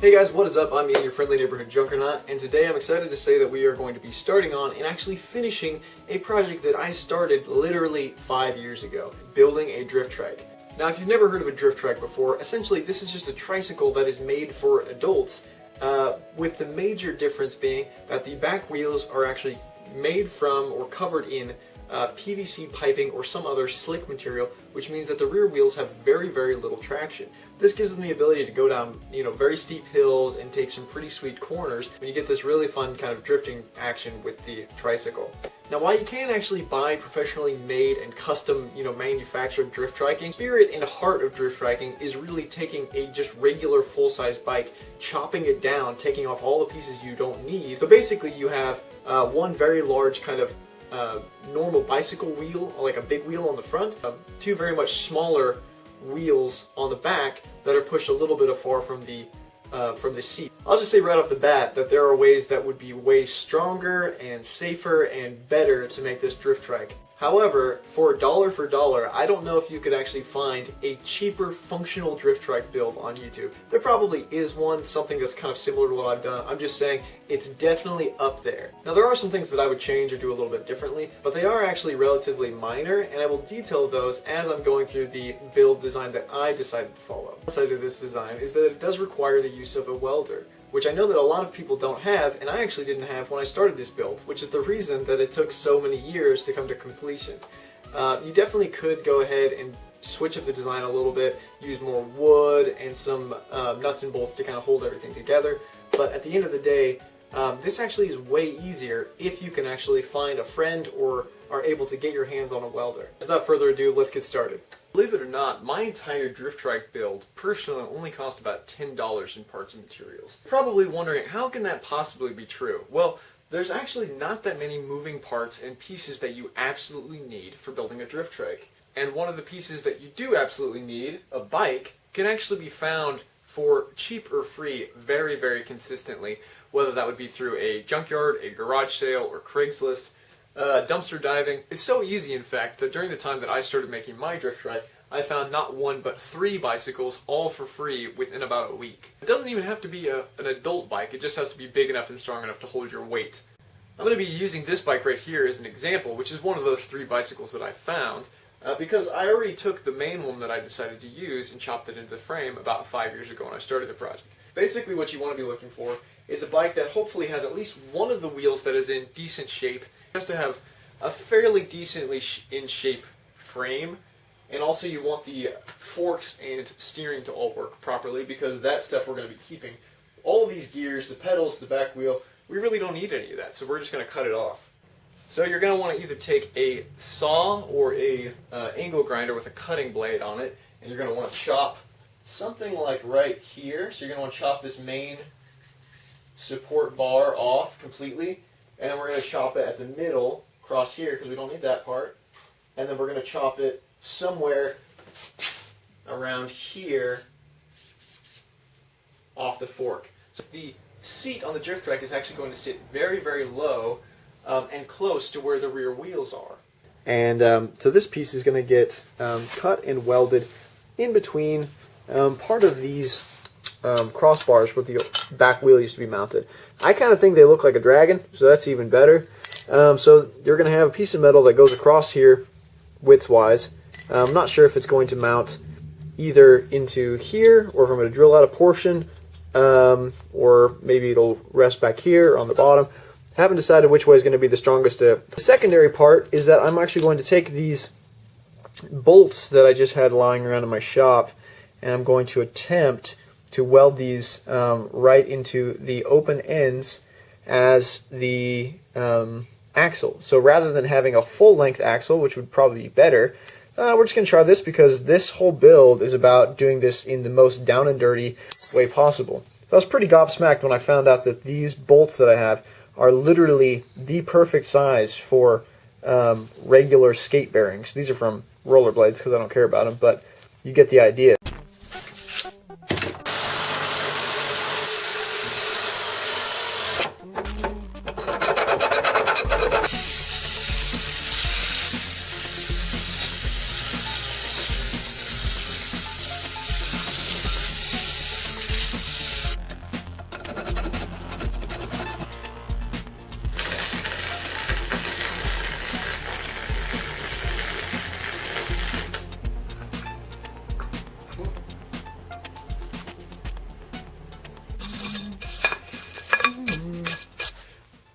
Hey guys, what is up? I'm Ian, your friendly neighborhood Junkernaut, and today I'm excited to say that we are going to be starting on and actually finishing a project that I started literally 5 years ago, building a drift trike. Now, if you've never heard of a drift trike before, essentially this is just a tricycle that is made for adults, with the major difference being that the back wheels are actually made from or covered in PVC piping or some other slick material, which means that the rear wheels have very, very little traction. This gives them the ability to go down, very steep hills and take some pretty sweet corners when you get this really fun kind of drifting action with the tricycle. Now, while you can actually buy professionally made and custom, manufactured drift triking, the spirit and heart of drift triking is really taking a just regular full-size bike, chopping it down, taking off all the pieces you don't need. So basically you have one very large kind of normal bicycle wheel, like a big wheel on the front, two very much smaller wheels on the back that are pushed a little bit afar from the seat. I'll just say right off the bat that there are ways that would be way stronger and safer and better to make this drift trike. However, for dollar, I don't know if you could actually find a cheaper functional drift trike build on YouTube. There probably is one, something that's kind of similar to what I've done. I'm just saying it's definitely up there. Now, there are some things that I would change or do a little bit differently, but they are actually relatively minor, and I will detail those as I'm going through the build design that I decided to follow. The side of this design is that it does require the use of a welder, which I know that a lot of people don't have, and I actually didn't have when I started this build, which is the reason that it took so many years to come to completion. You definitely could go ahead and switch up the design a little bit, use more wood and some nuts and bolts to kind of hold everything together, but at the end of the day, this actually is way easier if you can actually find a friend or are able to get your hands on a welder. Without further ado, let's get started. Believe it or not, my entire drift trike build personally only cost about $10 in parts and materials. Probably wondering, how can that possibly be true? Well, there's actually not that many moving parts and pieces that you absolutely need for building a drift trike. And one of the pieces that you do absolutely need, a bike, can actually be found for cheap or free very, very consistently, whether that would be through a junkyard, a garage sale, or Craigslist. Dumpster diving. It's so easy, in fact, that during the time that I started making my drift trike, I found not one but 3 bicycles, all for free, within about a week. It doesn't even have to be an adult bike, it just has to be big enough and strong enough to hold your weight. I'm going to be using this bike right here as an example, which is one of those 3 bicycles that I found, because I already took the main one that I decided to use and chopped it into the frame about 5 years ago when I started the project. Basically what you want to be looking for is a bike that hopefully has at least one of the wheels that is in decent shape. It has to have a fairly decently in shape frame, and also you want the forks and steering to all work properly, because that stuff we're going to be keeping. All of these gears, the pedals, the back wheel, we really don't need any of that, so we're just going to cut it off. So you're going to want to either take a saw or a angle grinder with a cutting blade on it, and you're going to want to chop something like right here. So you're going to want to chop this main support bar off completely, and we're going to chop it at the middle, across here, because we don't need that part, and then we're going to chop it somewhere around here off the fork. So the seat on the drift trike is actually going to sit very, very low and close to where the rear wheels are. And so this piece is going to get cut and welded in between part of these crossbars where the back wheel used to be mounted. I kind of think they look like a dragon, so that's even better. So you're going to have a piece of metal that goes across here width-wise. I'm not sure if it's going to mount either into here, or if I'm going to drill out a portion, or maybe it'll rest back here on the bottom. Haven't decided which way is going to be the strongest. The secondary part is that I'm actually going to take these bolts that I just had lying around in my shop, and I'm going to attempt to weld these right into the open ends as the axle. So rather than having a full-length axle, which would probably be better, we're just going to try this, because this whole build is about doing this in the most down and dirty way possible. So I was pretty gobsmacked when I found out that these bolts that I have are literally the perfect size for regular skate bearings. These are from rollerblades because I don't care about them, but you get the idea.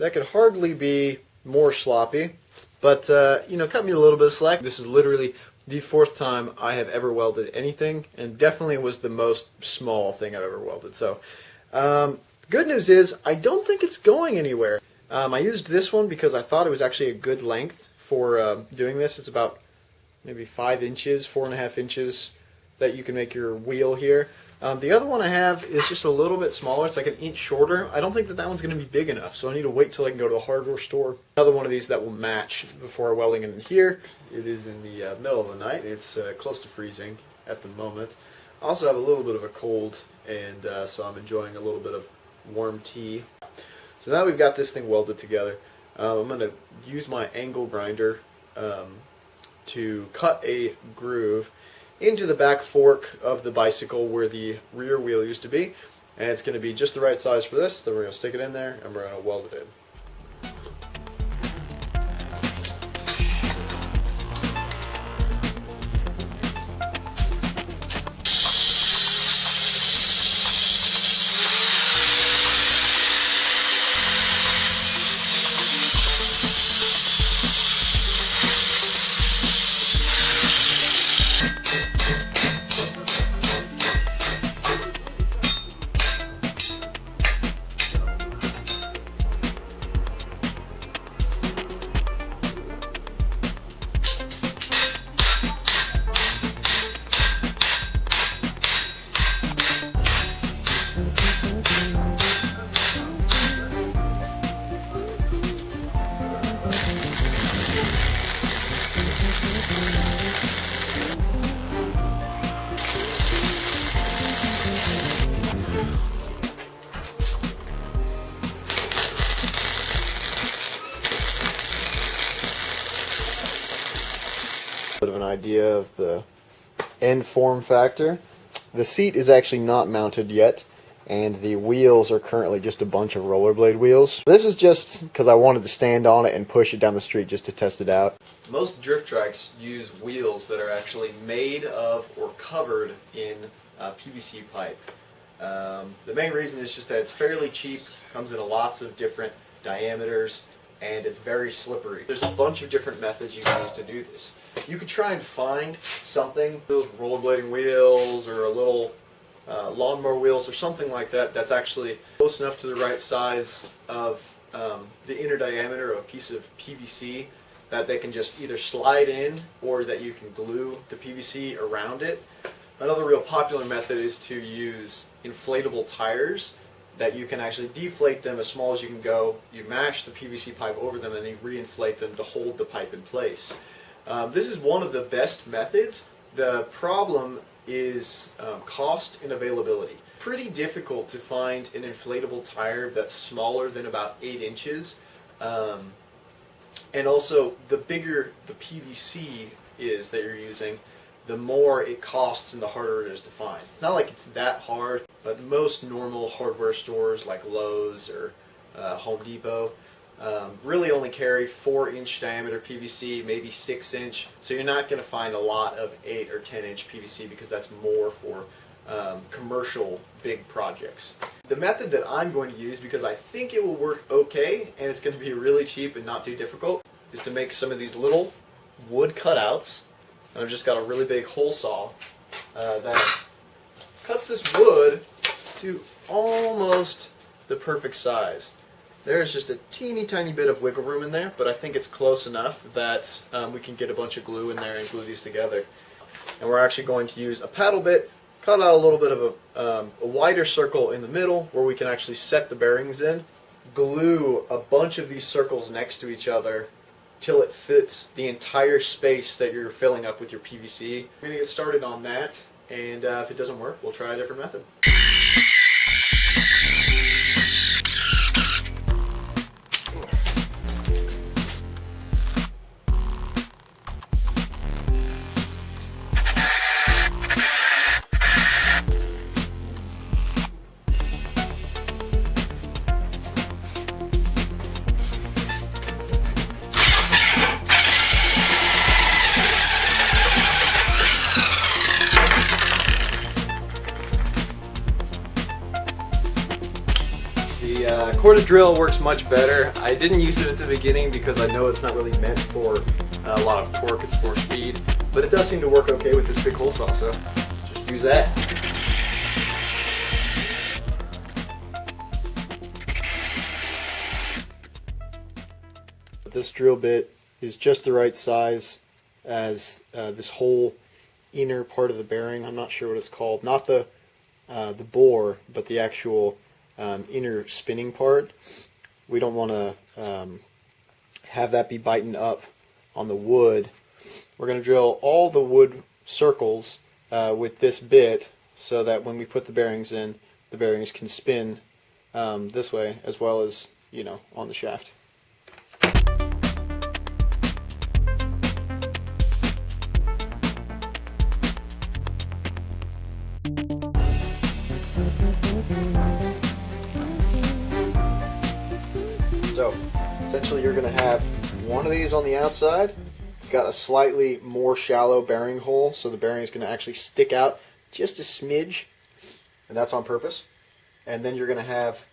That could hardly be more sloppy, but you know, cut me a little bit of slack. This is literally the 4th time I have ever welded anything, and definitely was the most small thing I've ever welded. So, good news is I don't think it's going anywhere. I used this one because I thought it was actually a good length for doing this. It's about maybe 5 inches, 4.5 inches that you can make your wheel here. The other one I have is just a little bit smaller. It's like an inch shorter. I don't think that one's going to be big enough, so I need to wait till I can go to the hardware store. Another one of these that will match before welding in here. It is in the middle of the night. It's close to freezing at the moment. I also have a little bit of a cold, and so I'm enjoying a little bit of warm tea. So now we've got this thing welded together. I'm going to use my angle grinder to cut a groove into the back fork of the bicycle where the rear wheel used to be, and it's going to be just the right size for this. Then we're going to stick it in there and we're going to weld it in. Bit of an idea of the end form factor. The seat is actually not mounted yet, and the wheels are currently just a bunch of rollerblade wheels. This is just because I wanted to stand on it and push it down the street just to test it out. Most drift trikes use wheels that are actually made of or covered in PVC pipe. The main reason is just that it's fairly cheap, comes in lots of different diameters, and it's very slippery. There's a bunch of different methods you can use to do this. You could try and find something, those rollerblading wheels or a little lawnmower wheels or something like that that's actually close enough to the right size of the inner diameter of a piece of PVC that they can just either slide in or that you can glue the PVC around it. Another real popular method is to use inflatable tires that you can actually deflate them as small as you can go. You mash the PVC pipe over them and then reinflate them to hold the pipe in place. This is one of the best methods. The problem is cost and availability. Pretty difficult to find an inflatable tire that's smaller than about 8 inches. And also, the bigger the PVC is that you're using, the more it costs and the harder it is to find. It's not like it's that hard, but most normal hardware stores like Lowe's or Home Depot really only carry 4-inch diameter PVC, maybe 6-inch. So you're not going to find a lot of 8 or 10-inch PVC because that's more for commercial big projects. The method that I'm going to use, because I think it will work okay and it's going to be really cheap and not too difficult, is to make some of these little wood cutouts. And I've just got a really big hole saw that cuts this wood to almost the perfect size. There's just a teeny tiny bit of wiggle room in there, but I think it's close enough that we can get a bunch of glue in there and glue these together. And we're actually going to use a paddle bit, cut out a little bit of a wider circle in the middle where we can actually set the bearings in, glue a bunch of these circles next to each other till it fits the entire space that you're filling up with your PVC. I'm going to get started on that, and if it doesn't work, we'll try a different method. The corded drill works much better. I didn't use it at the beginning because I know it's not really meant for a lot of torque, it's for speed. But it does seem to work okay with this big hole saw, so just use that. This drill bit is just the right size as this whole inner part of the bearing. I'm not sure what it's called. Not the bore, but the actual inner spinning part. We don't want to have that be biting up on the wood. We're going to drill all the wood circles with this bit so that when we put the bearings in, the bearings can spin this way as well as, you know, on the shaft. So, essentially you're going to have one of these on the outside. It's got a slightly more shallow bearing hole, so the bearing is going to actually stick out just a smidge, and that's on purpose. And then you're going to have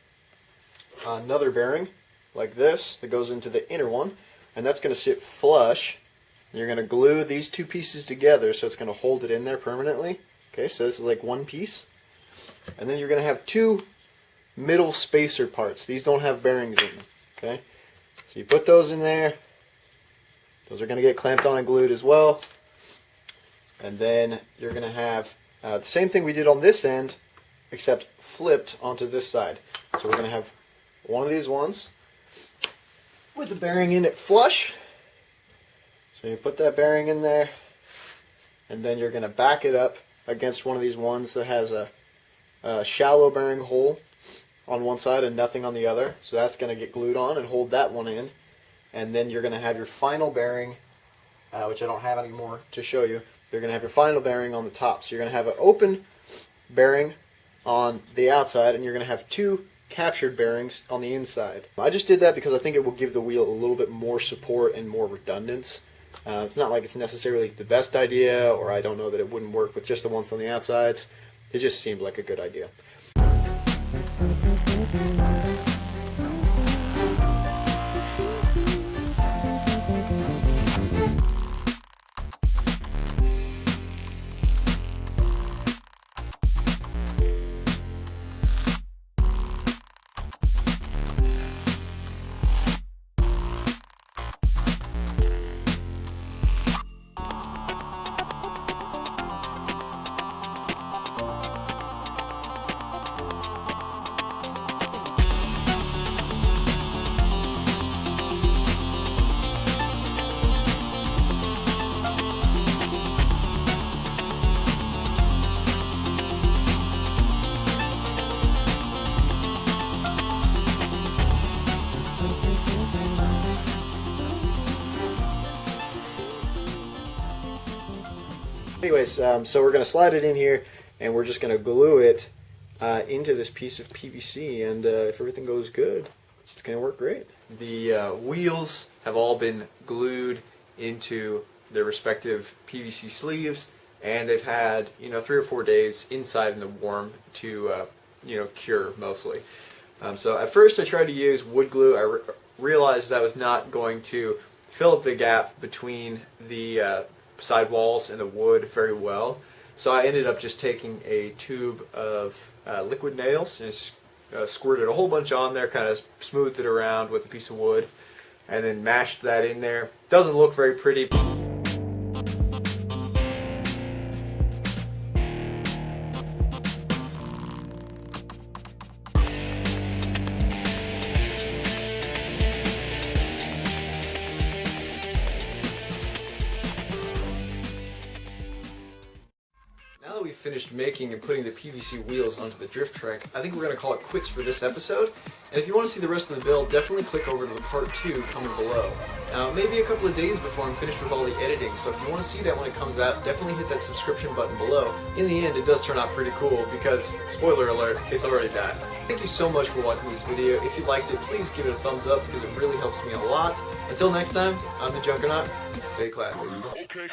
another bearing like this that goes into the inner one, and that's going to sit flush. And you're going to glue these two pieces together so it's going to hold it in there permanently. Okay, so this is like one piece. And then you're going to have two middle spacer parts. These don't have bearings in them. Okay, so you put those in there. Those are going to get clamped on and glued as well. And then you're going to have the same thing we did on this end, except flipped onto this side. So we're going to have one of these ones with the bearing in it flush. So you put that bearing in there, and then you're going to back it up against one of these ones that has a shallow bearing hole on one side and nothing on the other. So that's going to get glued on and hold that one in. And then you're going to have your final bearing, which I don't have anymore to show you. You're going to have your final bearing on the top. So you're going to have an open bearing on the outside, and you're going to have two captured bearings on the inside. I just did that because I think it will give the wheel a little bit more support and more redundance. It's not like it's necessarily the best idea, or I don't know that it wouldn't work with just the ones on the outsides. It just seemed like a good idea. Anyways, so we're going to slide it in here, and we're just going to glue it into this piece of PVC, and if everything goes good, it's going to work great. The wheels have all been glued into their respective PVC sleeves, and they've had 3 or 4 days inside in the warm to cure mostly. So at first I tried to use wood glue. I realized that was not going to fill up the gap between the side walls and the wood very well. So I ended up just taking a tube of liquid nails and squirted a whole bunch on there, kind of smoothed it around with a piece of wood, and then mashed that in there. Doesn't look very pretty. Now that we've finished making and putting the PVC wheels onto the drift trike, I think we're going to call it quits for this episode. And if you want to see the rest of the build, definitely click over to the part 2 coming below. Now, maybe a couple of days before I'm finished with all the editing, so if you want to see that when it comes out, definitely hit that subscription button below. In the end, it does turn out pretty cool because, spoiler alert, it's already done. Thank you so much for watching this video. If you liked it, please give it a thumbs up because it really helps me a lot. Until next time, I'm the Junkernaut. Stay classy. Okay.